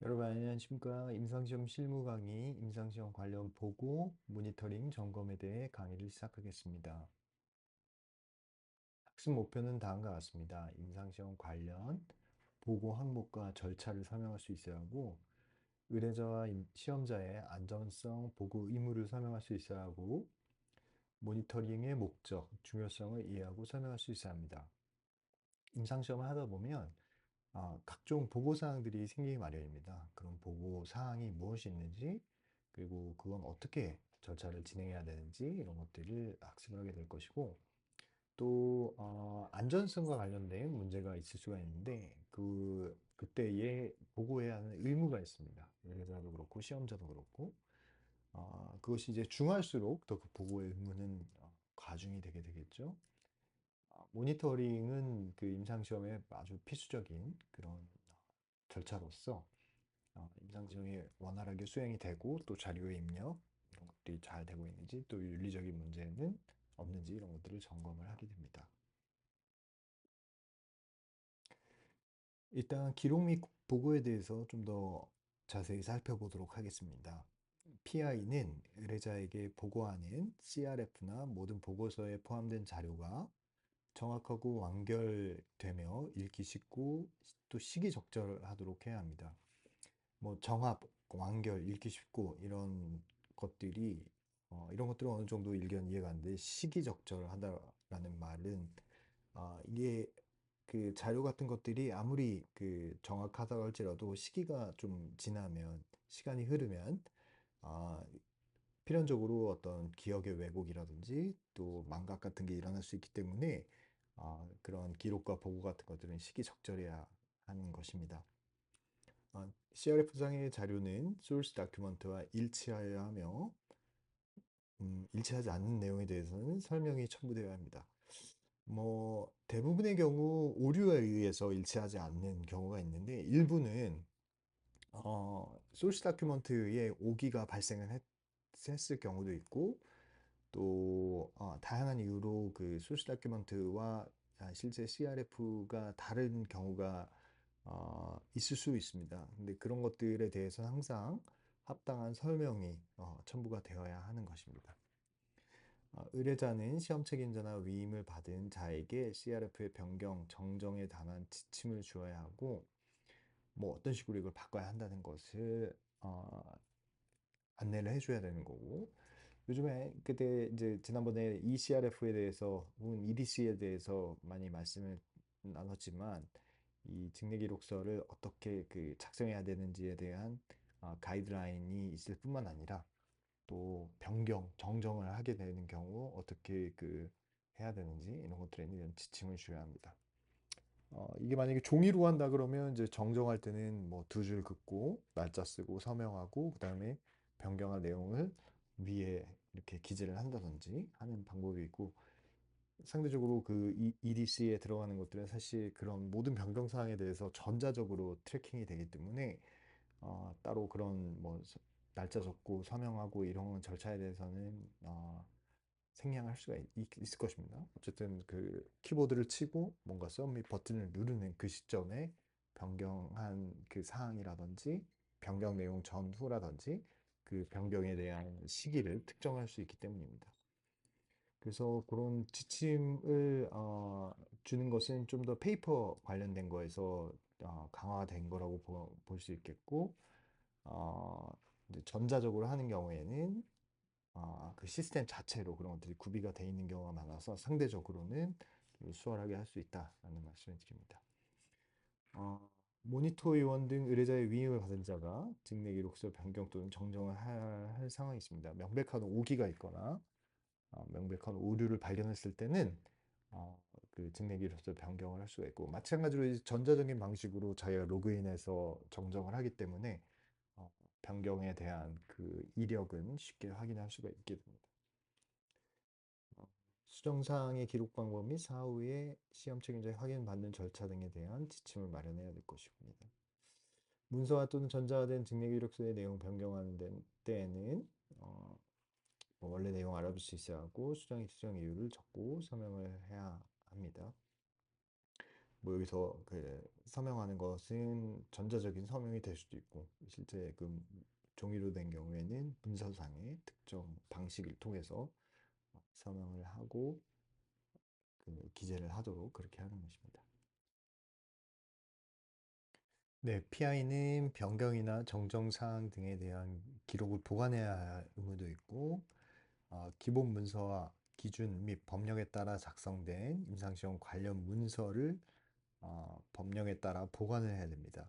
여러분 안녕하십니까? 임상시험 실무 강의, 임상시험 관련 보고, 모니터링, 점검에 대해 강의를 시작하겠습니다. 학습 목표는 다음과 같습니다. 임상시험 관련 보고 항목과 절차를 설명할 수 있어야 하고, 의뢰자와 시험자의 안전성 보고 의무를 설명할 수 있어야 하고, 모니터링의 목적, 중요성을 이해하고 설명할 수 있어야 합니다. 임상시험을 하다 보면 각종 보고 사항들이 생기기 마련입니다. 그런 보고 사항이 무엇이 있는지, 그리고 그건 어떻게 절차를 진행해야 되는지 이런 것들을 학습을 하게 될 것이고, 또 안전성과 관련된 문제가 있을 수가 있는데 그때에 보고해야 하는 의무가 있습니다. 의뢰자도 그렇고 시험자도 그렇고 그것이 이제 중할수록 더 그 보고의 의무는 과중이 되게 되겠죠. 모니터링은 그 임상시험에 아주 필수적인 그런 절차로서 임상시험이 원활하게 수행이 되고 또 자료의 입력 이런 것들이 잘 되고 있는지 또 윤리적인 문제는 없는지 이런 것들을 점검을 하게 됩니다. 일단 기록 및 보고에 대해서 좀 더 자세히 살펴보도록 하겠습니다. PI는 의뢰자에게 보고하는 CRF나 모든 보고서에 포함된 자료가 정확하고 완결되며 읽기 쉽고 또 시기적절하도록 해야 합니다. 뭐 정합, 완결, 읽기 쉽고 이런 것들이 이런 것들은 어느 정도 일견 이해가 안 돼. 시기적절하다라는 말은 이게 그 자료 같은 것들이 아무리 그 정확하다고 할지라도 시기가 좀 지나면 시간이 흐르면 아, 필연적으로 어떤 기억의 왜곡이라든지 또 망각 같은 게 일어날 수 있기 때문에 그런 기록과 보고 같은 것들은 시기적절해야 하는 것입니다. CRF상의 자료는 source document와 일치하여야 하며 일치하지 않는 내용에 대해서는 설명이 첨부되어야 합니다. 뭐 대부분의 경우 오류에 의해서 일치하지 않는 경우가 있는데 일부는 소스 다큐먼트에 오기가 했을 경우도 있고 또 다양한 이유로 그 소스 다큐먼트와 실제 CRF가 다른 경우가 있을 수 있습니다. 근데 그런 것들에 대해서는 항상 합당한 설명이 첨부가 되어야 하는 것입니다. 의뢰자는 시험 책임자나 위임을 받은 자에게 CRF의 변경, 정정에 관한 지침을 주어야 하고, 뭐 어떤 식으로 이걸 바꿔야 한다는 것을 안내를 해줘야 되는 거고, 요즘에 그때 이제 지난번에 ECRF에 대해서 혹은 EDC에 대해서 많이 말씀을 나눴지만 이 직내 기록서를 어떻게 그 작성해야 되는지에 대한 가이드라인이 있을 뿐만 아니라 또 변경, 정정을 하게 되는 경우 어떻게 그 해야 되는지 이런 것들에 대한 지침을 줘야 합니다. 이게 만약에 종이로 한다 그러면 이제 정정할 때는 뭐 두 줄 긋고 날짜 쓰고 서명하고 그다음에 변경한 내용을 위에 이렇게 기재를 한다든지 하는 방법이 있고 상대적으로 그 EDC에 들어가는 것들은 사실 그런 모든 변경 사항에 대해서 전자적으로 트래킹이 되기 때문에 따로 그런 뭐 날짜 적고 서명하고 이런 절차에 대해서는 생략할 수가 있을 것입니다. 어쨌든 그 키보드를 치고 뭔가 서밋 버튼을 누르는 그 시점에 변경한 그 사항이라든지 변경 내용 전후라든지 그 변경에 대한 시기를 특정할 수 있기 때문입니다. 그래서 그런 지침을 주는 것은 좀 더 페이퍼 관련된 거에서 강화된 거라고 볼 수 있겠고 어, 이제 전자적으로 하는 경우에는 그 시스템 자체로 그런 것들이 구비가 돼 있는 경우가 많아서 상대적으로는 좀 수월하게 할 수 있다라는 말씀을 드립니다. 어, 모니터 의원 등 의뢰자의 위임을 받은 자가 직내 기록서 변경 또는 정정을 할 상황이 있습니다. 명백한 오기가 있거나 명백한 오류를 발견했을 때는 어, 그 직내 기록서 변경을 할 수가 있고 마찬가지로 이제 전자적인 방식으로 자기가 로그인해서 정정을 하기 때문에 어, 변경에 대한 그 이력은 쉽게 확인할 수가 있게 됩니다. 수정사항의 기록 방법 및 사후에 시험 책임자의 확인받는 절차 등에 대한 지침을 마련해야 될 것입니다. 문서화 또는 전자화된 직내 기록서의 내용 변경하는 때에는 뭐 원래 내용 알아둘 수 있어야 하고 수정 이유를 적고 서명을 해야 합니다. 뭐 여기서 그 서명하는 것은 전자적인 서명이 될 수도 있고 실제 그 종이로 된 경우에는 문서상의 특정 방식을 통해서 서명을 하고 그 기재를 하도록 그렇게 하는 것입니다. 네, PI는 변경이나 정정 사항 등에 대한 기록을 보관해야 할 의무도 있고, 기본 문서와 기준 및 법령에 따라 작성된 임상시험 관련 문서를 법령에 따라 보관을 해야 됩니다.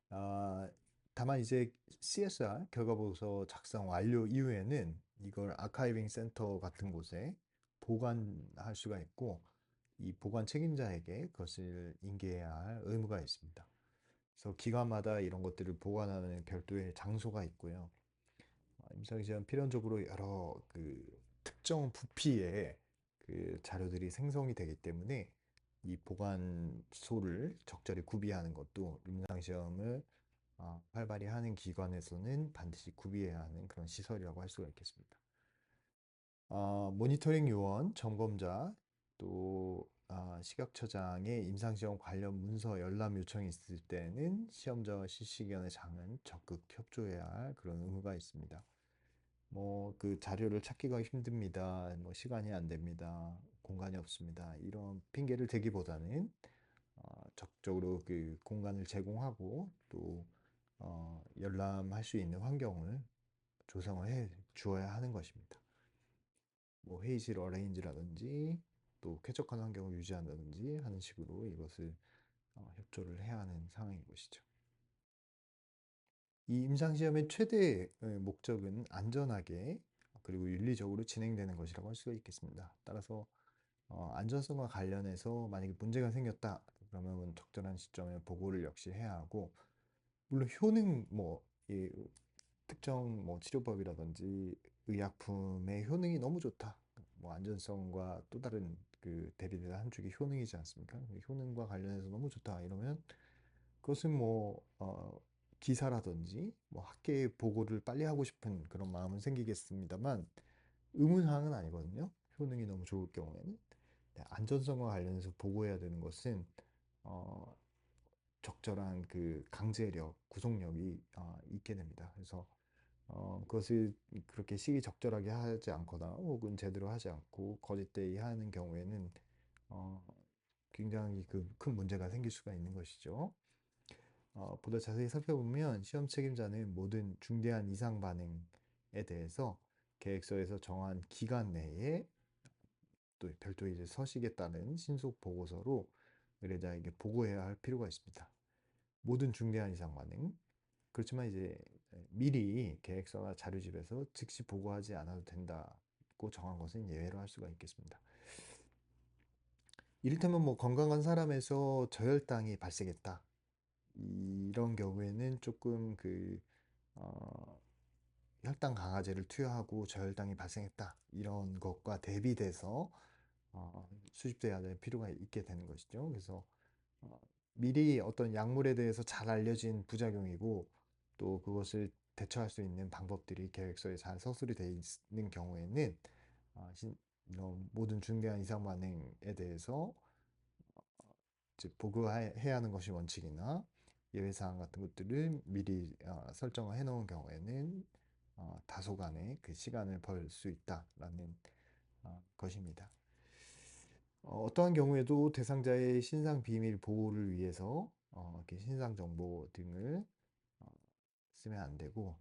아, 다만 이제 CSR 결과보고서 작성 완료 이후에는 이걸 아카이빙 센터 같은 곳에 보관할 수가 있고, 이 보관 책임자에게 그것을 인계해야 할 의무가 있습니다. 그래서 기관마다 이런 것들을 보관하는 별도의 장소가 있고요. 임상시험 필연적으로 여러 그 특정 부피의 그 자료들이 생성이 되기 때문에 이 보관소를 적절히 구비하는 것도 임상시험을 활발히 하는 기관에서는 반드시 구비해야 하는 그런 시설이라고 할 수가 있겠습니다. 모니터링 요원, 점검자, 또 시각처장의 임상시험 관련 문서 열람 요청이 있을 때는 시험자와 실시기관의 장은 적극 협조해야 할 그런 의무가 있습니다. 뭐 그 자료를 찾기가 힘듭니다. 뭐 시간이 안 됩니다. 공간이 없습니다. 이런 핑계를 대기보다는 적극적으로 그 공간을 제공하고 또 열람할 수 있는 환경을 조성을 해 주어야 하는 것입니다. 뭐 회의실 어레인지라든지 또 쾌적한 환경을 유지한다든지 하는 식으로 이것을 협조를 해야 하는 상황인 것이죠. 이 임상시험의 최대 목적은 안전하게 그리고 윤리적으로 진행되는 것이라고 할 수가 있겠습니다. 따라서 안전성과 관련해서 만약에 문제가 생겼다 그러면 적절한 시점에 보고를 역시 해야 하고 물론 효능 이 특정 뭐 치료법이라든지 의약품의 효능이 너무 좋다. 뭐 안전성과 또 다른 그 대비되는 한 쪽이 효능이지 않습니까? 효능과 관련해서 너무 좋다 이러면 그것은 뭐 기사라든지 뭐 학계에 보고를 빨리 하고 싶은 그런 마음은 생기겠습니다만 의무사항은 아니거든요. 효능이 너무 좋을 경우에는. 네, 안전성과 관련해서 보고해야 되는 것은 어, 적절한 그 강제력, 구속력이 있게 됩니다. 그래서 그것을 그렇게 시기적절하게 하지 않거나 혹은 제대로 하지 않고 거짓되이 하는 경우에는 어, 굉장히 그 큰 문제가 생길 수가 있는 것이죠. 보다 자세히 살펴보면 시험 책임자는 모든 중대한 이상 반응에 대해서 계획서에서 정한 기간 내에 또 별도 이제 서식에 따른 신속 보고서로 의뢰자에게 보고해야 할 필요가 있습니다. 모든 중대한 이상 반응. 그렇지만 이제 미리 계획서나 자료집에서 즉시 보고하지 않아도 된다고 정한 것은 예외로 할 수가 있겠습니다. 이를테면 뭐 건강한 사람에서 저혈당이 발생했다. 이런 경우에는 조금 어, 혈당 강화제를 투여하고 저혈당이 발생했다. 이런 것과 대비돼서 수집돼야 될 필요가 있게 되는 것이죠. 그래서 어, 미리 어떤 약물에 대해서 잘 알려진 부작용이고 또 그것을 대처할 수 있는 방법들이 계획서에 잘 서술이 되어 있는 경우에는 이런 모든 중대한 이상 반응에 대해서 즉 보고해야 하는 것이 원칙이나 예외사항 같은 것들을 미리 설정을 해놓은 경우에는 다소간의 그 시간을 벌 수 있다라는 것입니다. 어떠한 경우에도 대상자의 신상 비밀 보호를 위해서 이렇게 신상 정보 등을 어, 쓰면 안 되고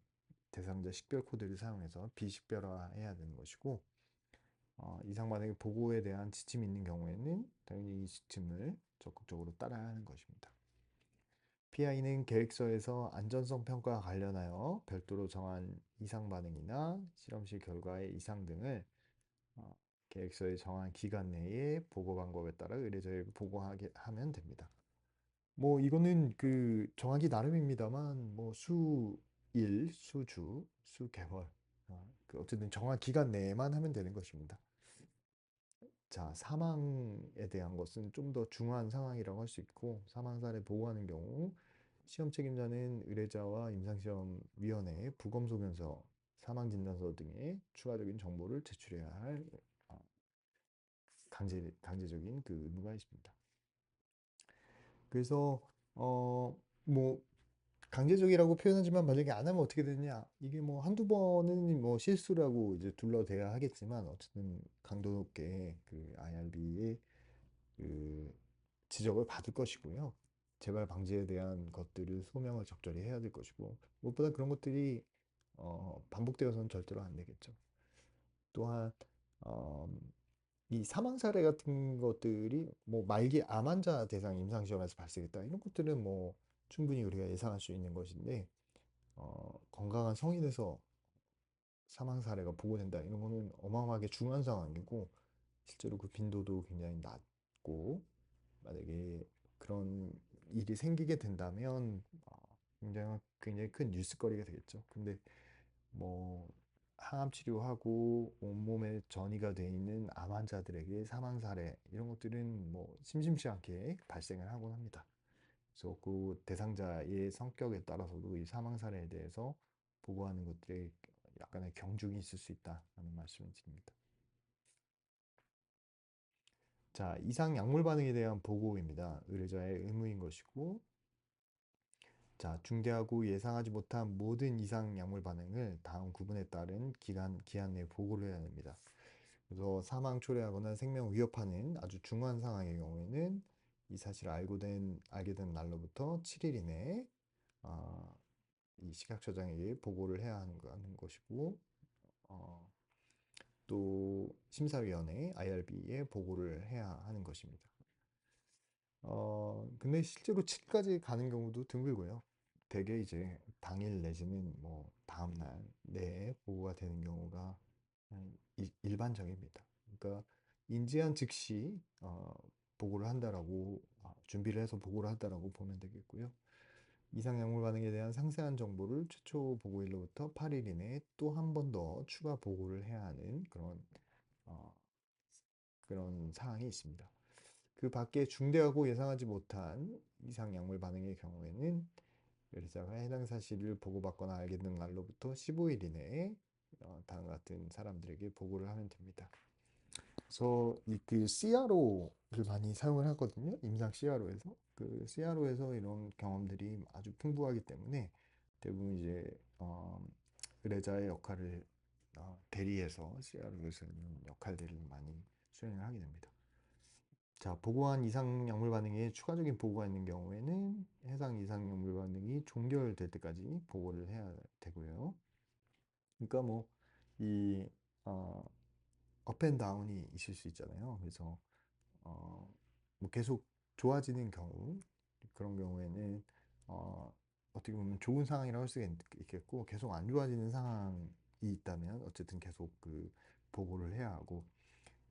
대상자 식별 코드를 사용해서 비식별화해야 되는 것이고 이상 만약에 보고에 대한 지침이 있는 경우에는 당연히 이 지침을 적극적으로 따라야 하는 것입니다. PI는 계획서에서 안전성 평가와 관련하여 별도로 정한 이상 반응이나 실험실 결과의 이상 등을 어, 계획서에 정한 기간 내에 보고 방법에 따라 의뢰자에게 보고하게 하면 됩니다. 뭐 이거는 그 정하기 나름입니다만 뭐 수일, 수주, 수개월 그 어쨌든 정한 기간 내에만 하면 되는 것입니다. 자, 사망에 대한 것은 좀 더 중요한 상황이라고 할 수 있고 사망 사례 보고하는 경우 시험 책임자는 의뢰자와 임상시험위원회에 부검소견서, 사망진단서 등의 추가적인 정보를 제출해야 할 강제적인 그 의무가 있습니다. 그래서 뭐 강제적이라고 표현하지만 만약에 안 하면 어떻게 되느냐? 이게 뭐 한두 번은 뭐 실수라고 이제 둘러대야 하겠지만 어쨌든 강도 높게 그 IRB의 그 지적을 받을 것이고요. 재발 방지에 대한 것들을 소명을 적절히 해야 될 것이고 무엇보다 그런 것들이 반복되어서는 절대로 안 되겠죠. 또한 어, 이 사망 사례 같은 것들이 뭐 말기 암 환자 대상 임상 시험에서 발생했다 이런 것들은 뭐 충분히 우리가 예상할 수 있는 것인데 건강한 성인에서 사망 사례가 보고된다 이런 거는 어마어마하게 중요한 상황이고 실제로 그 빈도도 굉장히 낮고 만약에 그런 일이 생기게 된다면 굉장히 큰 뉴스거리가 되겠죠. 근데 뭐 항암 치료하고 온몸에 전이가 돼 있는 암 환자들에게 사망 사례 이런 것들은 뭐 심심치 않게 발생을 하곤 합니다. 그래서 그 대상자의 성격에 따라서도 이 사망 사례에 대해서 보고하는 것들에 약간의 경중이 있을 수 있다라는 말씀을 드립니다. 자, 이상 약물 반응에 대한 보고입니다. 의뢰자의 의무인 것이고, 자, 중대하고 예상하지 못한 모든 이상 약물 반응을 다음 구분에 따른 기한 내에 보고를 해야 됩니다. 그래서 사망 초래하거나 생명 위협하는 아주 중요한 상황의 경우에는 이 사실을 알게 된 날로부터 7일 이내에 어, 이 식약처장에게 보고를 해야 하는 것이고, 어, 또 심사위원회 IRB에 보고를 해야 하는 것입니다. 근데 실제로 7까지 가는 경우도 드물고요. 대개 이제 당일 내지는 뭐 다음 날 내에 보고가 되는 경우가 일반적입니다. 그러니까 인지한 즉시 보고를 한다라고 준비를 해서 보고를 한다라고 보면 되겠고요. 이상 약물 반응에 대한 상세한 정보를 최초 보고일로부터 8일 이내에 또 한 번 더 추가 보고를 해야 하는 어, 그런 사항이 있습니다. 그 밖에 중대하고 예상하지 못한 이상 약물 반응의 경우에는 의뢰자가 해당 사실을 보고받거나 알게 된 날로부터 15일 이내에 다음 같은 사람들에게 보고를 하면 됩니다. 그래서 그 CRO를 많이 사용을 하거든요. 임상 CRO에서. 그 CRO에서 이런 경험들이 아주 풍부하기 때문에 대부분 이제 의뢰자의 역할을 대리해서 CRO에서 이런 역할들을 많이 수행을 하게 됩니다. 자, 보고한 이상 약물 반응에 추가적인 보고가 있는 경우에는 해당 이상 약물 반응이 종결될 때까지 보고를 해야 되고요. 그러니까 뭐 이 어, 업앤다운이 있을 수 있잖아요. 그래서 어, 뭐 계속 좋아지는 경우 그런 경우에는 어떻게 보면 좋은 상황이라고 할 수 있겠고 계속 안 좋아지는 상황이 있다면 어쨌든 계속 그 보고를 해야 하고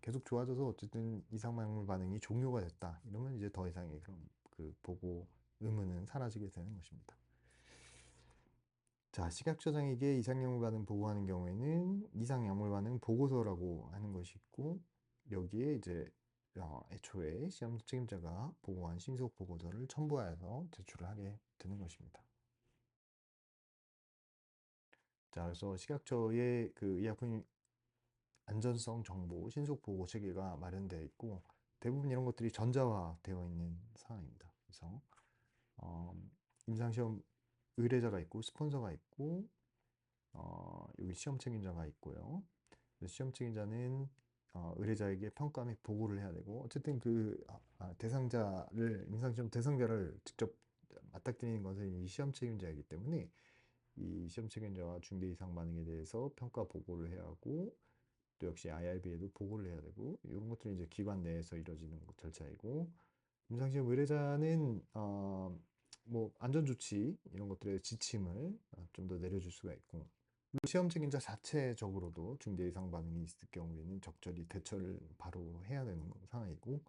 계속 좋아져서 어쨌든 이상약물 반응이 종료가 됐다 이러면 이제 더 이상의 그런 그 보고 의무는 사라지게 되는 것입니다. 자, 식약처장에게 이상약물 반응 보고하는 경우에는 이상약물 반응 보고서라고 하는 것이 있고 여기에 이제 애초에 시험 책임자가 보고한 신속 보고서를 첨부하여서 제출을 하게 되는 것입니다. 자, 그래서 식약처의 그 의약품 안전성 정보 신속 보고 체계가 마련되어 있고 대부분 이런 것들이 전자화되어 있는 상황입니다. 그래서 어, 임상시험 의뢰자가 있고 스폰서가 있고 여기 시험 책임자가 있고요. 시험 책임자는 의뢰자에게 평가 및 보고를 해야 되고 어쨌든 그 대상자를 임상시험 대상자를 직접 맞닥뜨리는 것은 이 시험 책임자이기 때문에 이 시험 책임자와 중대 이상 반응에 대해서 평가 보고를 해야 하고 또 역시 IRB에도 보고를 해야 되고 이런 것들이 이제 기관 내에서 이루어지는 절차이고 임상시험 의뢰자는 뭐 안전 조치 이런 것들의 지침을 좀 더 내려줄 수가 있고 시험 책임자 자체적으로도 중대 이상 반응이 있을 경우에는 적절히 대처를 바로 해야 되는 상황이고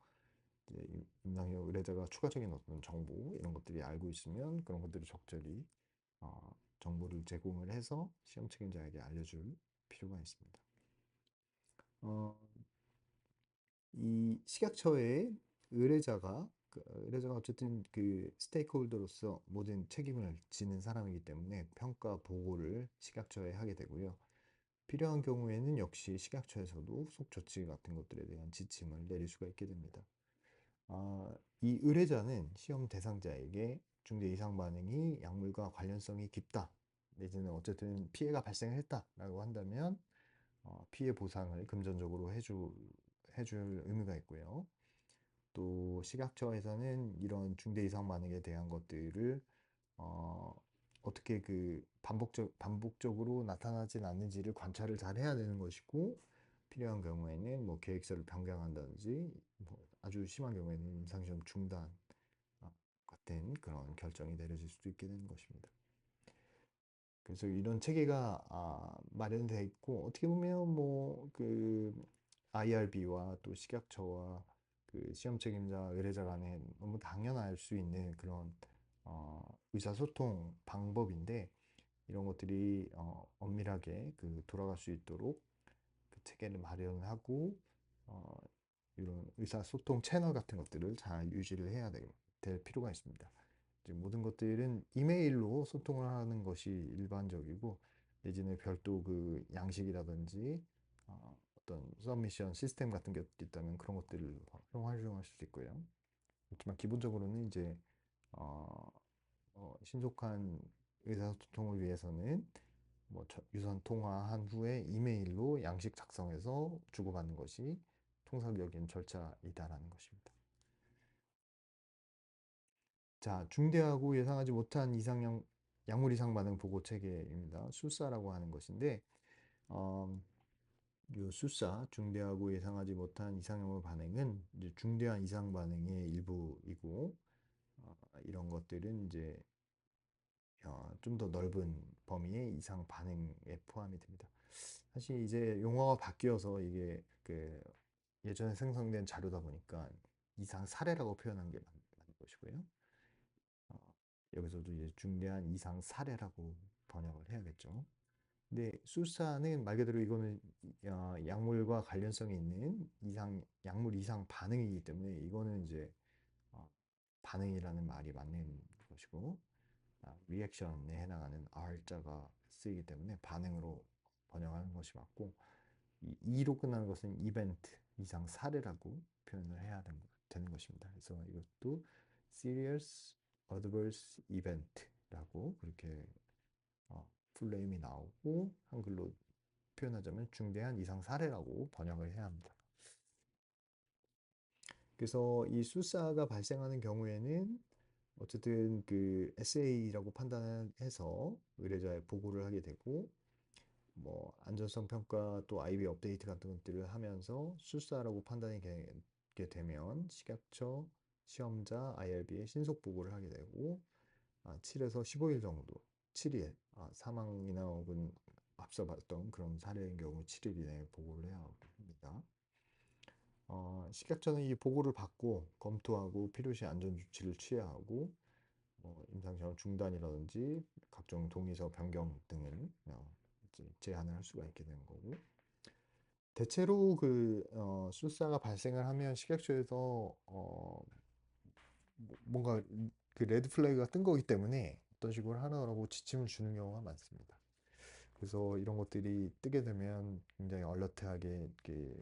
이제 임상시험 의뢰자가 추가적인 어떤 정보 이런 것들이 알고 있으면 그런 것들을 적절히 정보를 제공을 해서 시험 책임자에게 알려줄 필요가 있습니다. 어, 이 식약처의 의뢰자가 어쨌든 그 스테이크홀더로서 모든 책임을 지는 사람이기 때문에 평가 보고를 식약처에 하게 되고요. 필요한 경우에는 역시 식약처에서도 후속 조치 같은 것들에 대한 지침을 내릴 수가 있게 됩니다. 이 의뢰자는 시험 대상자에게 중대 이상 반응이 약물과 관련성이 깊다, 내지는 어쨌든 피해가 발생했다라고 한다면 피해 보상을 금전적으로 해줄 의무가 있고요. 또 식약처에서는 이런 중대 이상 반응에 대한 것들을 어, 어떻게 반복적으로 나타나진 않는지를 관찰을 잘 해야 되는 것이고, 필요한 경우에는 뭐 계획서를 변경한다든지, 뭐 아주 심한 경우에는 임상시험 중단 같은 그런 결정이 내려질 수도 있게 되는 것입니다. 그래서 이런 체계가 마련되어 있고, 어떻게 보면 뭐 그 IRB와 또 식약처와 그 시험 책임자 의뢰자 간에 너무 당연할 수 있는 그런 의사소통 방법인데, 이런 것들이 엄밀하게 돌아갈 수 있도록 그 체계를 마련하고 어, 이런 의사소통 채널 같은 것들을 잘 유지를 해야 될 필요가 있습니다. 이제 모든 것들은 이메일로 소통을 하는 것이 일반적이고, 내지는 별도 그 양식이라든지 어떤 서미션 시스템 같은 게 있다면 그런 것들을 활용할 수도 있고요. 그렇지만 기본적으로는 이제 어, 신속한 의사소통을 위해서는 뭐 유선 통화한 후에 이메일로 양식 작성해서 주고받는 것이 통상적인 절차이다라는 것입니다. 자, 중대하고 예상하지 못한 약물 이상 반응 보고 체계입니다. 수사라고 하는 것인데, 어, 이 수사, 중대하고 예상하지 못한 이상약물 반응은 이제 중대한 이상 반응의 일부이고, 이런 것들은 이제 좀 더 넓은 범위의 이상 반응에 포함이 됩니다. 사실 이제 용어가 바뀌어서 이게 그 예전에 생성된 자료다 보니까 이상 사례라고 표현한 게 맞는 것이고요. 어, 여기서도 이제 중대한 이상 사례라고 번역을 해야겠죠. 근데 수사는 말 그대로 이거는 약물과 관련성이 있는 약물 이상 반응이기 때문에 이거는 이제 어, 반응이라는 말이 맞는 것이고, 리액션에 해당하는 R자가 쓰이기 때문에 반응으로 번역하는 것이 맞고, 이 E로 끝나는 것은 이벤트, 이상 사례라고 표현을 해야 되는 것입니다. 그래서 이것도 Serious Adverse Event라고 그렇게 풀네임이 나오고, 한글로 표현하자면 중대한 이상 사례라고 번역을 해야 합니다. 그래서 이 수사가 발생하는 경우에는 어쨌든 그 SA라고 판단해서 의뢰자에 보고를 하게 되고, 뭐 안전성 평가 또 IB 업데이트 같은 것들을 하면서 수사라고 판단이 되게 되면 식약처, 시험자, IRB에 신속 보고를 하게 되고, 7에서 15일 정도, 7일, 사망이나 혹은 앞서 봤던 그런 사례인 경우 7일 이내에 보고를 해야 합니다. 식약처는 이 보고를 받고 검토하고 필요시 안전 조치를 취해야 하고, 임상시험 중단이라든지 각종 동의서 변경 등을 이제 제한을 할 수가 있게 되는 거고, 대체로 술사가 발생을 하면 식약처에서 뭔가 그 레드 플래그가 뜬 거기 때문에 어떤 식으로 하라고 지침을 주는 경우가 많습니다. 그래서 이런 것들이 뜨게 되면 굉장히 얼러트하게 이렇게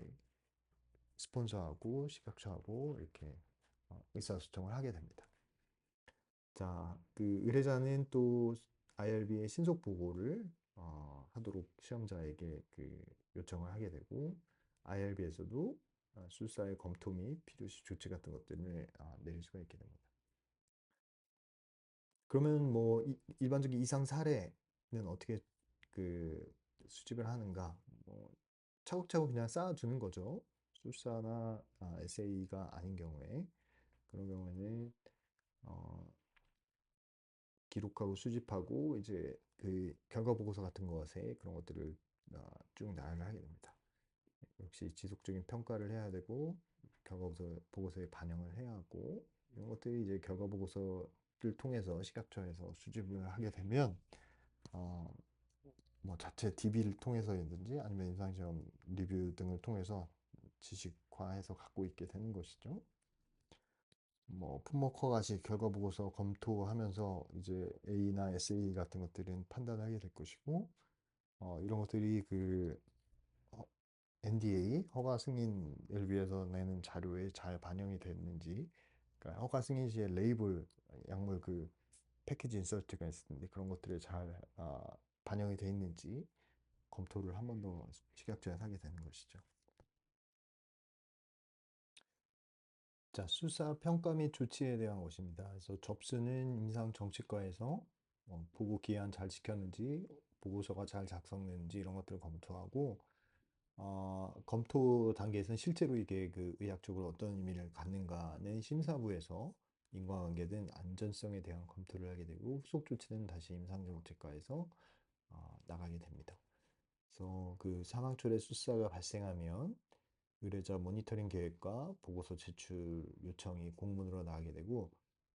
스폰서하고 식약처하고 이렇게 의사소통을 하게 됩니다. 자, 그 의뢰자는 또 IRB의 신속 보고를 하도록 시험자에게 요청을 하게 되고, IRB에서도 술사의 검토 및 필요시 조치 같은 것들을 내릴 수가 있게 됩니다. 그러면 뭐 일반적인 이상 사례는 어떻게 그 수집을 하는가? 뭐 차곡차곡 그냥 쌓아두는 거죠. 술사나 SA가 아닌 경우에. 그런 경우에는 어, 기록하고 수집하고 이제 그 결과 보고서 같은 것에 그런 것들을 쭉 나열을 하게 됩니다. 역시 지속적인 평가를 해야 되고, 보고서에 반영을 해야 하고, 이런 것들이 이제 결과 보고서를 통해서 식약처에서 수집을 하게 되면 어, 뭐 자체 DB를 통해서든지 아니면 임상시험 리뷰 등을 통해서 지식화해서 갖고 있게 되는 것이죠. 뭐 품목허가시 결과 보고서 검토하면서 이제 A나 SA 같은 것들은 판단하게 될 것이고, 이런 것들이 NDA 허가 승인을 위해서 내는 자료에 잘 반영이 됐는지, 그러니까 허가 승인 시에 레이블 약물 그 패키지 인서트가 있을 텐데 그런 것들에 잘 반영이 돼 있는지 검토를 한 번 더 식약처에 하게 되는 것이죠. 자, 수사 평가 및 조치에 대한 것입니다. 그래서 접수는 임상정치과에서 보고 기한 잘 지켰는지, 보고서가 잘 작성됐는지 이런 것들을 검토하고, 검토 단계에서는 실제로 이게 그 의학적으로 어떤 의미를 갖는가는 심사부에서 인과관계든 안전성에 대한 검토를 하게 되고, 후속 조치는 다시 임상정치과에서 나가게 됩니다. 그래서 그 사망철에 수사가 발생하면 의뢰자 모니터링 계획과 보고서 제출 요청이 공문으로 나가게 되고,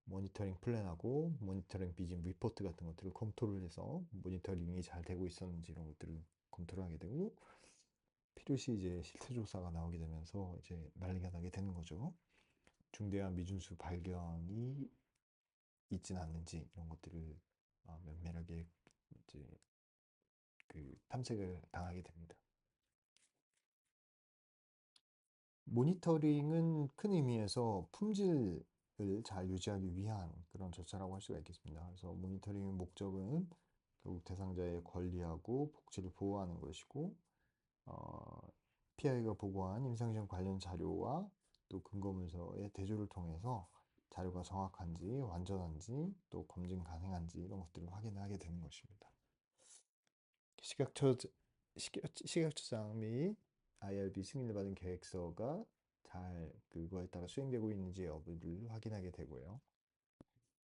모니터링 플랜하고 모니터링 비전 리포트 같은 것들을 검토를 해서 모니터링이 잘 되고 있었는지 이런 것들을 검토를 하게 되고, 필요시 이제 실태 조사가 나오게 되면서 이제 난리가 나게 되는 거죠. 중대한 미준수 발견이 있진 않는지 이런 것들을 면밀하게 이제 그 탐색을 당하게 됩니다. 모니터링은 큰 의미에서 품질을 잘 유지하기 위한 그런 절차라고 할 수가 있겠습니다. 그래서 모니터링의 목적은 결국 대상자의 권리하고 복지를 보호하는 것이고, 어, PI가 보고한 임상시험 관련 자료와 또 근거 문서의 대조를 통해서 자료가 정확한지 완전한지 또 검증 가능한지 이런 것들을 확인하게 되는 것입니다. 식약처 식약처장 및 IRB 승인을 받은 계획서가 잘 그거에 따라 수행되고 있는지 여부를 확인하게 되고요.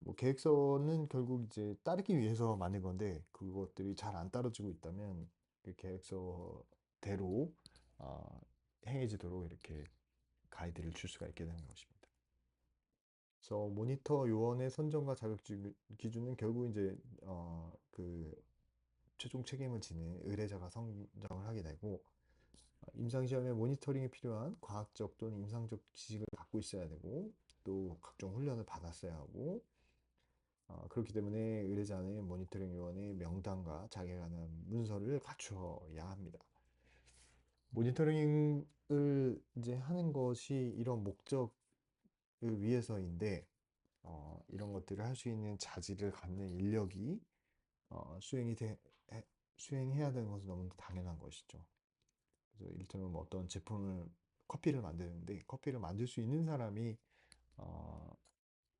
뭐 계획서는 결국 이제 따르기 위해서 만든 건데 그것들이 잘 안 따라지고 있다면 그 계획서대로 어, 행해지도록 이렇게 가이드를 줄 수가 있게 되는 것입니다. 그래서 모니터 요원의 선정과 자격 기준은 결국 이제 그 최종 책임을 지는 의뢰자가 선정을 하게 되고, 임상시험에 모니터링에 필요한 과학적 또는 임상적 지식을 갖고 있어야 되고 또 각종 훈련을 받았어야 하고, 그렇기 때문에 의뢰자는 모니터링 요원의 명단과 자기에 관한 문서를 갖추어야 합니다. 모니터링을 이제 하는 것이 이런 목적을 위해서인데, 이런 것들을 할 수 있는 자질을 갖는 인력이 어, 수행이 돼, 수행해야 되는 것은 너무 당연한 것이죠. 그래서 이를테면 뭐 어떤 제품을 커피를 만드는데 커피를 만들 수 있는 사람이 어,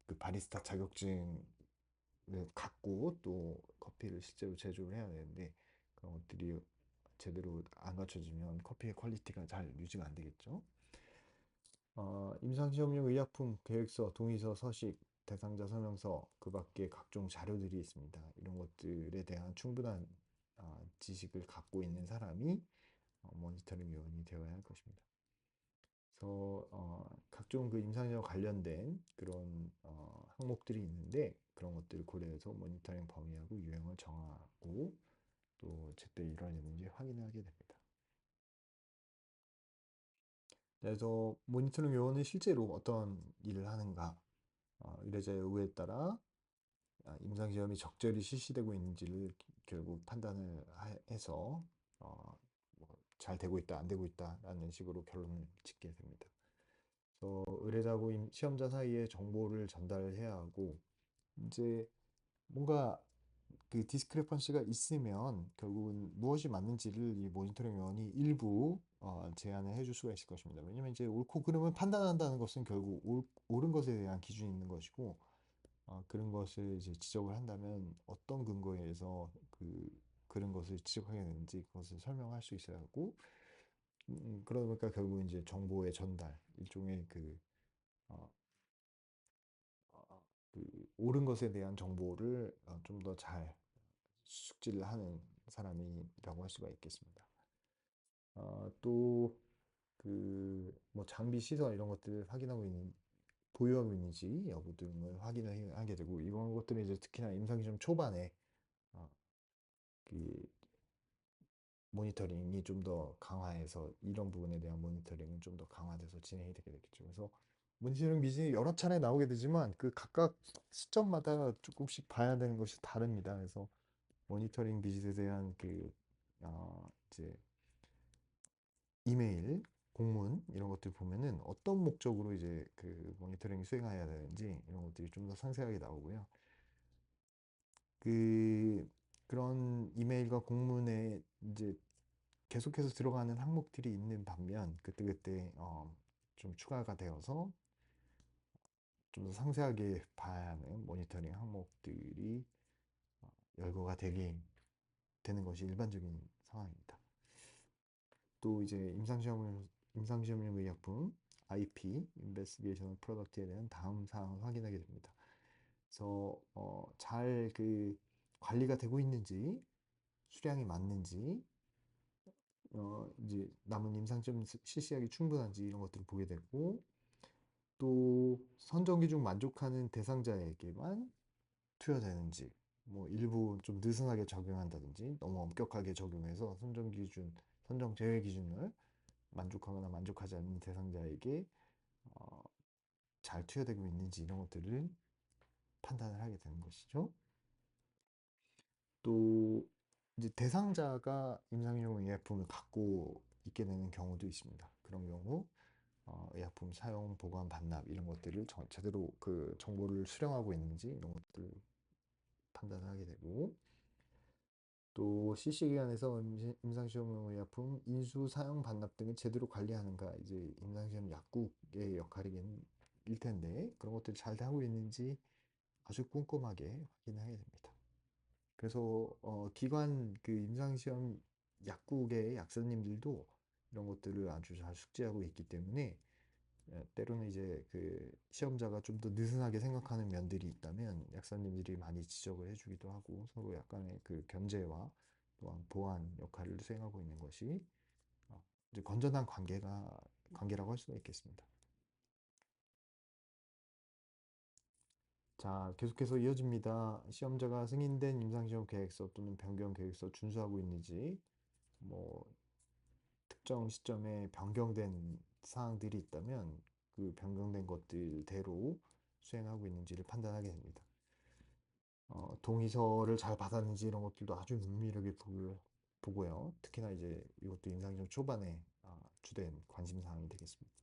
그 바리스타 자격증을 갖고 또 커피를 실제로 제조를 해야 되는데 그런 것들이 제대로 안 갖춰지면 커피의 퀄리티가 잘 유지가 안 되겠죠. 임상시험용 의약품 계획서, 동의서, 서식, 대상자 설명서, 그 밖에 각종 자료들이 있습니다. 이런 것들에 대한 충분한 지식을 갖고 있는 사람이 모니터링 요원이 되어야 할 것입니다. 그래서 각종 그 임상시험 관련된 그런 항목들이 있는데 그런 것들을 고려해서 모니터링 범위하고 유형을 정하고 또 제때 이루어지는지 확인하게 됩니다. 그래서 모니터링 요원은 실제로 어떤 일을 하는가, 의뢰자의 요구에 따라 임상시험이 적절히 실시되고 있는지를 결국 판단을 해서 뭐잘 되고 있다, 안 되고 있다라는 식으로 결론을 짓게 됩니다. 그래서 의뢰자하고 시험자 사이에 정보를 전달해야 하고, 이제 뭔가 그 디스크레펀시가 있으면 결국은 무엇이 맞는지를 이 모니터링 요원이 일부 제안을 해줄 수가 있을 것입니다. 왜냐면 이제 옳고 그름을 판단한다는 것은 결국 옳은 것에 대한 기준이 있는 것이고, 그런 것을 이제 지적을 한다면 어떤 근거에 의해서 그런 것을 지적하게 되는지 그것을 설명할 수 있어야 하고, 그러다 보니까 결국 이제 정보의 전달, 일종의 어, 옳은 것에 대한 정보를 좀 더 잘 숙지를 하는 사람이라고 할 수가 있겠습니다. 또 뭐 장비 시설 이런 것들을 확인하고 있는 보유하고 있는지 여부 등을 확인을 하게 되고, 이런 것들은 이제 특히나 임상시험 초반에 어, 그 모니터링이 좀 더 강화해서 이런 부분에 대한 모니터링은 좀 더 강화돼서 진행이 되게 되겠죠. 그래서 모니터링 미진이 여러 차례 나오게 되지만 그 각각 시점마다 조금씩 봐야 되는 것이 다릅니다. 그래서 모니터링 비짓에 대한 이제 이메일, 공문 이런 것들 보면은 어떤 목적으로 이제 그 모니터링 수행해야 되는지 이런 것들이 좀 더 상세하게 나오고요. 그 그런 이메일과 공문에 이제 계속해서 들어가는 항목들이 있는 반면 그때그때 좀 추가가 되어서 좀 더 상세하게 봐야 하는 모니터링 항목들이 열거가 되는 것이 일반적인 상황입니다. 또 이제 임상시험용 의약품 IP (Investigational Product에 대한 다음 사항을 확인하게 됩니다. 그래서 잘 그 관리가 되고 있는지, 수량이 맞는지, 이제 남은 임상시험 실시하기 충분한지 이런 것들을 보게 되고, 또 선정 기준 만족하는 대상자에게만 투여되는지, 뭐 일부 좀 느슨하게 적용한다든지 너무 엄격하게 적용해서 선정 제외 기준을 만족하거나 만족하지 않는 대상자에게 어, 잘 투여되고 있는지 이런 것들을 판단을 하게 되는 것이죠. 또 이제 대상자가 임상용 의약품을 갖고 있게 되는 경우도 있습니다. 그런 경우 의약품 사용, 보관, 반납 이런 것들을 제대로 그 정보를 수령하고 있는지 이런 것들을 판단을 하게 되고, 또 실시기관에서 임상시험용 의약품 인수, 사용, 반납 등을 제대로 관리하는가 이제 임상시험 약국의 역할이긴 일 텐데 그런 것들이 잘 하고 있는지 아주 꼼꼼하게 확인하게 됩니다. 그래서 기관 그 임상시험 약국의 약사님들도 이런 것들을 아주 잘 숙지하고 있기 때문에 때로는 이제 그 시험자가 좀 더 느슨하게 생각하는 면들이 있다면 약사님들이 많이 지적을 해주기도 하고 서로 약간의 그 견제와 또한 보완 역할을 수행하고 있는 것이 이제 건전한 관계라고 할 수가 있겠습니다. 자, 계속해서 이어집니다. 시험자가 승인된 임상시험 계획서 또는 변경 계획서 준수하고 있는지, 뭐 특정 시점에 변경된 사항들이 있다면 그 변경된 것들대로 수행하고 있는지를 판단하게 됩니다. 동의서를 잘 받았는지 이런 것들도 아주 면밀하게 보고요. 특히나 이제 이것도 임상시험 초반에 주된 관심 사항이 되겠습니다.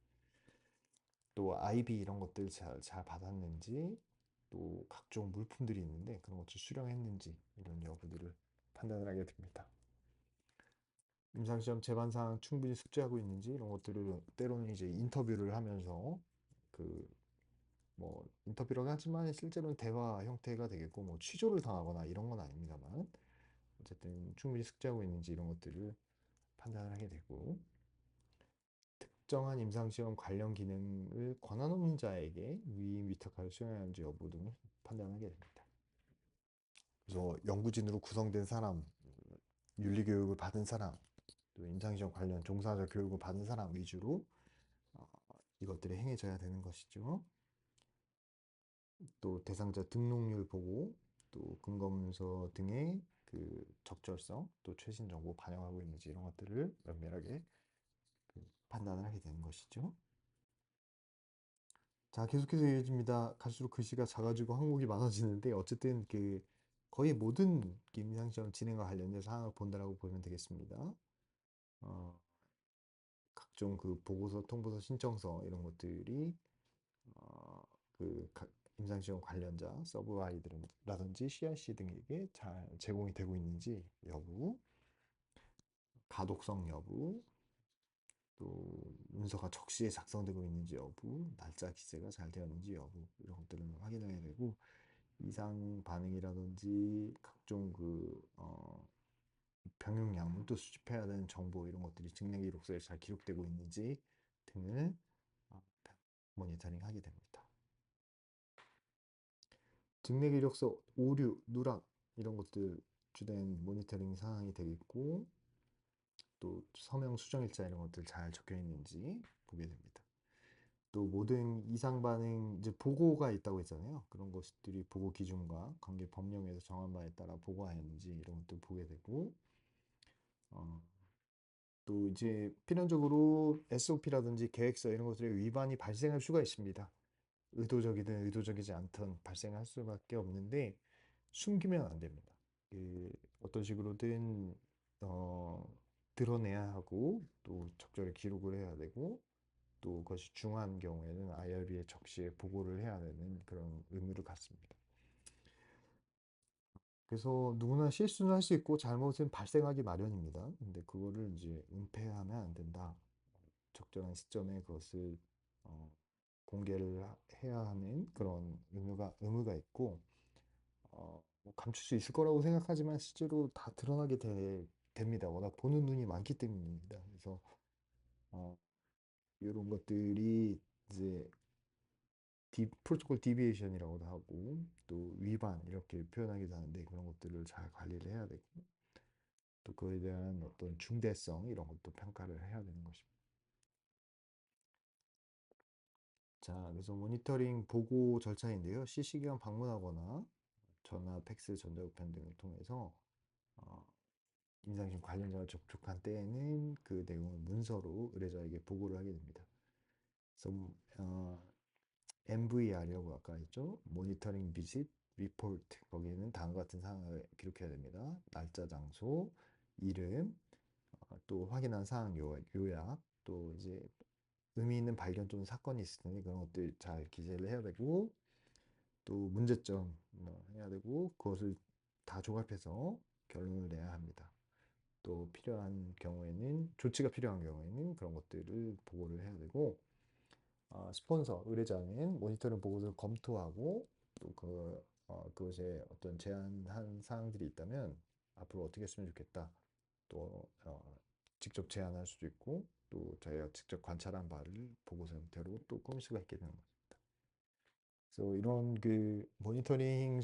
또 IB 이런 것들 잘 받았는지, 또 각종 물품들이 있는데 그런 것들 수령했는지 이런 여부들을 판단을 하게 됩니다. 임상시험 제반사항 충분히 숙지하고 있는지 이런 것들을 때로는 이제 인터뷰를 하면서 그 뭐 인터뷰라고 하지만 실제로는 대화 형태가 되겠고 뭐 취조를 당하거나 이런 건 아닙니다만 어쨌든 충분히 숙지하고 있는지 이런 것들을 판단을 하게 되고, 특정한 임상시험 관련 기능을 권한 없는 자에게 위임 위탁하여 수행하는지 여부 등을 판단하게 됩니다. 그래서 연구진으로 구성된 사람, 윤리교육을 받은 사람, 또 임상시험 관련 종사자 교육을 받은 사람 위주로 어, 이것들이 행해져야 되는 것이죠. 또 대상자 등록률 보고, 또 근거문서 등의 그 적절성, 또 최신 정보 반영하고 있는지 이런 것들을 면밀하게 판단을 하게 되는 것이죠. 자, 계속해서 이어집니다. 갈수록 글씨가 작아지고 항목이 많아지는데 어쨌든 그 거의 모든 임상시험 진행과 관련된 사항을 본다라고 보면 되겠습니다. 어, 각종 그 보고서, 통보서, 신청서 이런 것들이 어, 그 임상시험 관련자, 서브아이들라든지 CRC 등에게 잘 제공이 되고 있는지 여부, 가독성 여부, 또 문서가 적시에 작성되고 있는지 여부, 날짜 기재가 잘 되었는지 여부 이런 것들을 확인해야 되고, 이상 반응이라든지 각종 병용량 또 수집해야 되는 정보 이런 것들이 증례 기록서에 잘 기록되고 있는지 등을 어, 모니터링 하게 됩니다. 증례 기록서 오류, 누락 이런 것들 주된 모니터링 사항이 되겠고, 또 서명 수정일자 이런 것들 잘 적혀 있는지 보게 됩니다. 또 모든 이상 반응 이제 보고가 있다고 했잖아요. 그런 것들이 보고 기준과 관계 법령에서 정한 바에 따라 보고하였는지 이런 것도 보게 되고, 어, 또 이제 필연적으로 SOP라든지 계획서 이런 것들의 위반이 발생할 수가 있습니다. 의도적이든 의도적이지 않든 발생할 수밖에 없는데 숨기면 안 됩니다. 그 어떤 식으로든 어, 드러내야 하고 또 적절히 기록을 해야 되고 또 그것이 중요한 경우에는 IRB에 적시에 보고를 해야 되는 그런 의무를 갖습니다. 그래서 누구나 실수는 할 수 있고 잘못은 발생하기 마련입니다. 근데 그거를 이제 은폐하면 안 된다. 적절한 시점에 그것을 어, 공개를 해야 하는 그런 의무가 있고 뭐 감출 수 있을 거라고 생각하지만 실제로 다 드러나게 됩니다. 워낙 보는 눈이 많기 때문입니다. 그래서 어, 이런 것들이 이제 프로토콜 디비에이션이라고도 하고 또 위반 이렇게 표현하기도 하는데 그런 것들을 잘 관리를 해야 되고 또 그에 대한 어떤 중대성 이런 것도 평가를 해야 되는 것입니다. 자, 그래서 모니터링 보고 절차인데요. 실시간 방문하거나 전화, 팩스, 전자우편 등을 통해서 어, 임상심 관련자가 접촉한 때에는 그 내용을 문서로 의뢰자에게 보고를 하게 됩니다. 그래서 MVR이라고 아까 했죠. 모니터링 비짓 리포트 거기에는 다음과 같은 사항을 기록해야 됩니다. 날짜, 장소, 이름, 또 확인한 사항 요약, 또 이제 의미 있는 발견 또는 사건이 있을 테니 그런 것들 잘 기재를 해야 되고 또 문제점 해야 되고 그것을 다 조합해서 결론을 내야 합니다. 또 필요한 경우에는 조치가 필요한 경우에는 그런 것들을 보고를 해야 되고 스폰서 의뢰자는 모니터링 보고서를 검토하고 또 그것에 어떤 제안한 사항들이 있다면 앞으로 어떻게 했으면 좋겠다 또 직접 제안할 수도 있고 또 저희가 직접 관찰한 바를 보고서 형태로 또 꾸밀 수가 있게 되는 거죠. 그래서 이런 그 모니터링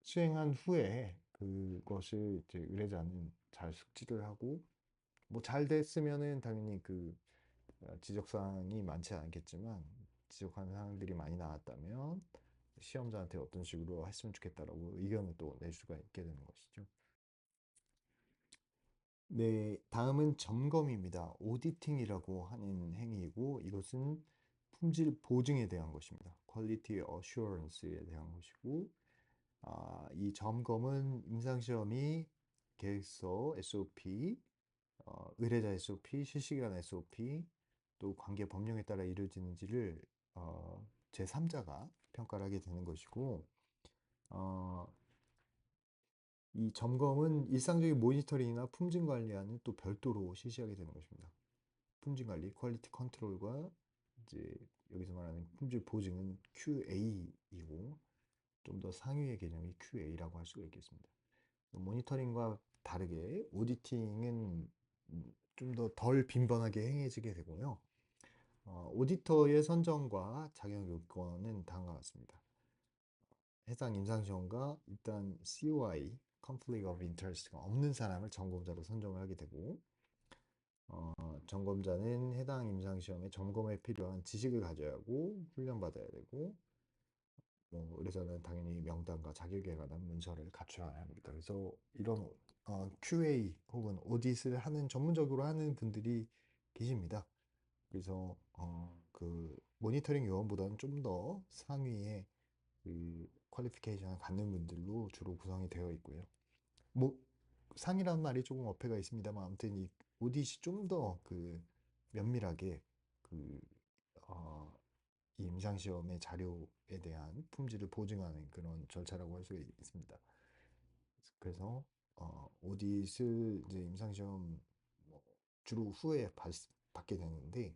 수행한 후에 그것을 이제 의뢰자는 잘 숙지를 하고 뭐 잘 됐으면은 당연히 지적사항이 많지 않겠지만 지적하는 사항들이 많이 나왔다면 시험자한테 어떤 식으로 했으면 좋겠다라고 의견을 또 낼 수가 있게 되는 것이죠. 네, 다음은 점검입니다. 오디팅이라고 하는 행위이고 이것은 품질 보증에 대한 것입니다. Quality Assurance에 대한 것이고 이 점검은 임상시험이 계획서 SOP, 의뢰자 SOP, 실시간 SOP, 또 관계 법령에 따라 이루어지는지를 제3자가 평가를 하게 되는 것이고 어, 이 점검은 일상적인 모니터링이나 품질 관리와는 또 별도로 실시하게 되는 것입니다. 품질 관리, 퀄리티 컨트롤과 이제 여기서 말하는 품질 보증은 QA이고 좀 더 상위의 개념이 QA라고 할 수가 있겠습니다. 모니터링과 다르게 오디팅은 좀 더 덜 빈번하게 행해지게 되고요. 오디터의 선정과 자격 요건은 다음과 같습니다. 해당 임상시험과 일단 COI, Conflict of Interest가 없는 사람을 점검자로 선정을 하게 되고 점검자는 해당 임상시험에 점검에 필요한 지식을 가져야 하고 훈련받아야 되고 뭐 의뢰자는 당연히 명단과 자격에 관한 문서를 갖춰야 합니다. 그래서 이런 QA 혹은 오디트를 전문적으로 하는 분들이 계십니다. 그래서 그 모니터링 요원보다는 좀 더 상위의 그 퀄리피케이션을 갖는 분들로 주로 구성이 되어 있고요. 뭐 상이라는 말이 조금 어폐가 있습니다만 아무튼 이 오디시 좀 더 면밀하게 그 어, 이 임상시험의 자료에 대한 품질을 보증하는 그런 절차라고 할 수 있습니다. 그래서 오디를 이제 임상시험 뭐 주로 후에 받게 되는데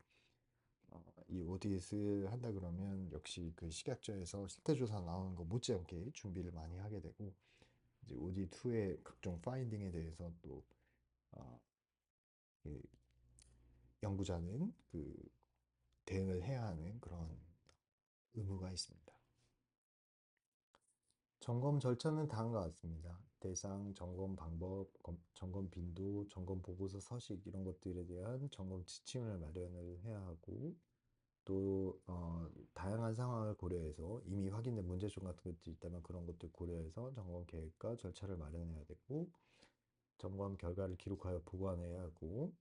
이 오디를 한다 그러면 역시 그 식약처에서 실태조사 나오는 거 못지않게 준비를 많이 하게 되고 이제 오디트 후에 각종 파인딩에 대해서 또 어, 그 연구자는 대응을 해야 하는 그런 의무가 있습니다. 점검 절차는 다음과 같습니다. 대상, 점검 방법, 점검 빈도, 점검 보고서 서식 이런 것들에 대한 점검 지침을 마련을 해야 하고 또 다양한 상황을 고려해서 이미 확인된 문제점 같은 것들이 있다면 그런 것들 고려해서 점검 계획과 절차를 마련해야 되고 점검 결과를 기록하여 보관해야 하고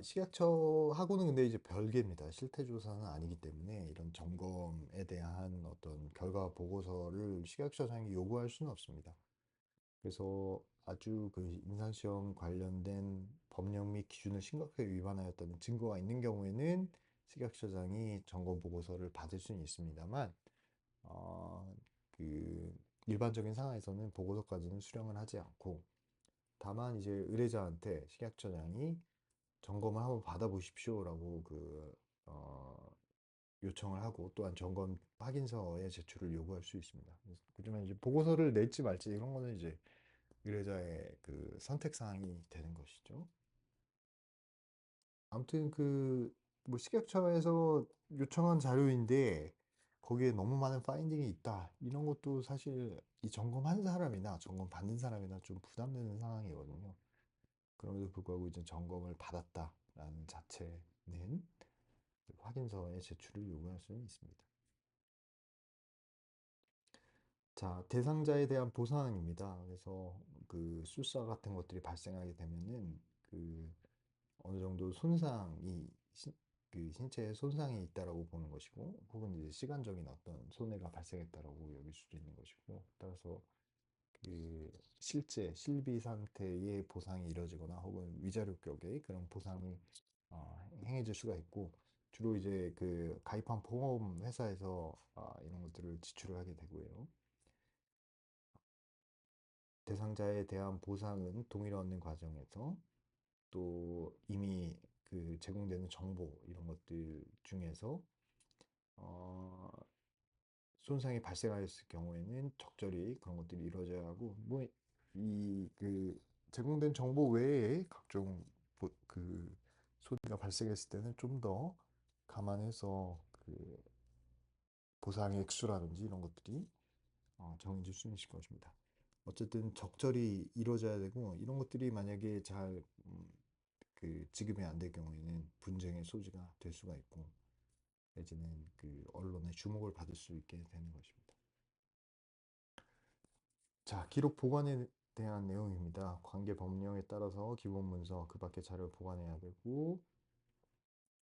식약처하고는 근데 이제 별개입니다. 실태조사는 아니기 때문에 이런 점검에 대한 어떤 결과 보고서를 식약처장이 요구할 수는 없습니다. 그래서 아주 그 임상시험 관련된 법령 및 기준을 심각하게 위반하였다는 증거가 있는 경우에는 식약처장이 점검 보고서를 받을 수는 있습니다만, 어, 그 일반적인 상황에서는 보고서까지는 수령을 하지 않고, 다만 이제 의뢰자한테 식약처장이 점검을 한번 받아보십시오라고 요청을 하고, 또한 점검 확인서의 제출을 요구할 수 있습니다. 그러면 이제 보고서를 낼지 말지 이런 거는 이제 의뢰자의 그 선택 사항이 되는 것이죠. 아무튼 뭐 식약처에서 요청한 자료인데 거기에 너무 많은 파인딩이 있다. 이런 것도 사실 이 점검한 사람이나 점검 받는 사람이나 좀 부담되는 상황이거든요. 그럼에도 불구하고 이제 점검을 받았다라는 자체는 확인서의 제출을 요구할 수는 있습니다. 자, 대상자에 대한 보상입니다. 그래서 그 술사 같은 것들이 발생하게 되면은 그 어느 정도 손상이 그 신체에 손상이 있다라고 보는 것이고, 혹은 이제 시간적인 어떤 손해가 발생했다라고 여길 수도 있는 것이고, 따라서 그 실제 실비 상태의 보상이 이뤄지거나 혹은 위자료격의 그런 보상이 행해질 수가 있고, 주로 이제 그 가입한 보험 회사에서 이런 것들을 지출을 하게 되고요. 대상자에 대한 보상은 동의를 얻는 과정에서 또 이미 그 제공되는 정보 이런 것들 중에서 어, 손상이 발생하였을 경우에는 적절히 그런 것들이 이루어져야 하고, 뭐 이 그 제공된 정보 외에 각종 그 손해가 발생했을 때는 좀 더 감안해서 그 보상의 액수라든지 이런 것들이 정해질 수 있을 것입니다. 어쨌든 적절히 이루어져야 되고, 이런 것들이 만약에 잘 지급이 안 될 경우에는 분쟁의 소지가 될 수가 있고, 내지는 그 언론의 주목을 받을 수 있게 되는 것입니다. 자, 기록 보관에 대한 내용입니다. 관계 법령에 따라서 기본 문서, 그 밖의 자료를 보관해야 되고,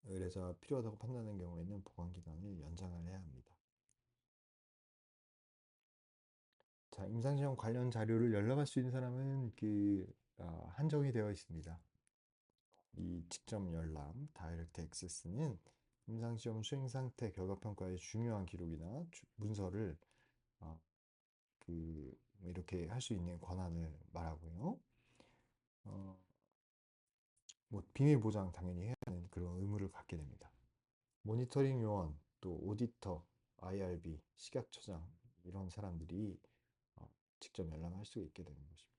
의뢰자가 필요하다고 판단하는 경우에는 보관 기간을 연장을 해야 합니다. 자, 임상시험 관련 자료를 열람할 수 있는 사람은 한정이 되어 있습니다. 이 직접 열람, 다이렉트 액세스는 임상시험 수행 상태, 결과 평가의 중요한 기록이나 문서를 어, 이렇게 할 수 있는 권한을 말하고요. 어, 뭐 비밀 보장 당연히 해야 하는 그런 의무를 갖게 됩니다. 모니터링 요원, 또 오디터, IRB, 식약처장 이런 사람들이 어, 직접 열람할 수 있게 되는 것입니다.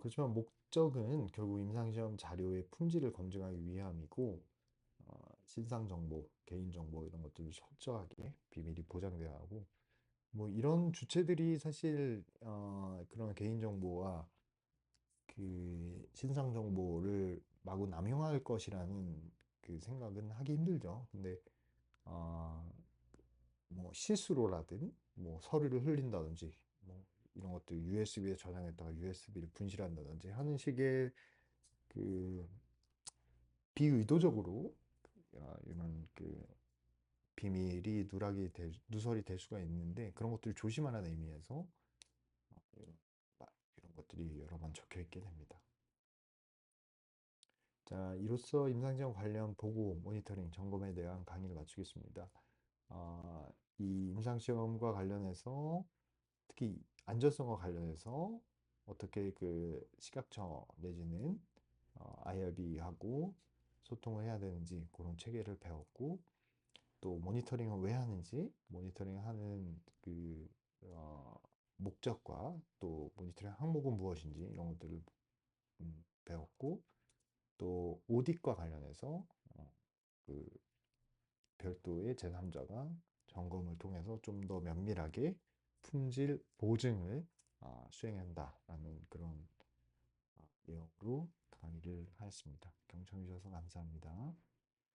그렇지만 목적은 결국 임상시험 자료의 품질을 검증하기 위함이고, 신상 정보, 개인 정보 이런 것들을 철저하게 비밀이 보장돼야 하고, 뭐 이런 주체들이 사실 그런 개인 정보와 그 신상 정보를 마구 남용할 것이라는 그 생각은 하기 힘들죠. 근데 어, 뭐 실수로라든 뭐 서류를 흘린다든지 뭐 이런 것들 USB에 저장했다가 USB를 분실한다든지 하는 식의 그 비의도적으로 이런 그 비밀이 누설이 될 수가 있는데, 그런 것들을 조심하라는 의미에서 이런 것들이 여러 번 적혀 있게 됩니다. 자, 이로써 임상시험 관련 보고, 모니터링, 점검에 대한 강의를 마치겠습니다. 아, 이 임상시험과 관련해서, 특히 안전성과 관련해서 어떻게 그 식약처 내지는 IRB하고 소통을 해야 되는지 그런 체계를 배웠고, 또 모니터링을 왜 하는지, 모니터링 하는 목적과 또 모니터링 항목은 무엇인지 이런 것들을 배웠고, 또 오디과 관련해서 그 별도의 제3자가 점검을 통해서 좀 더 면밀하게 품질 보증을 수행한다라는 그런 내용으로 강의를 하였습니다. 경청해 주셔서 감사합니다.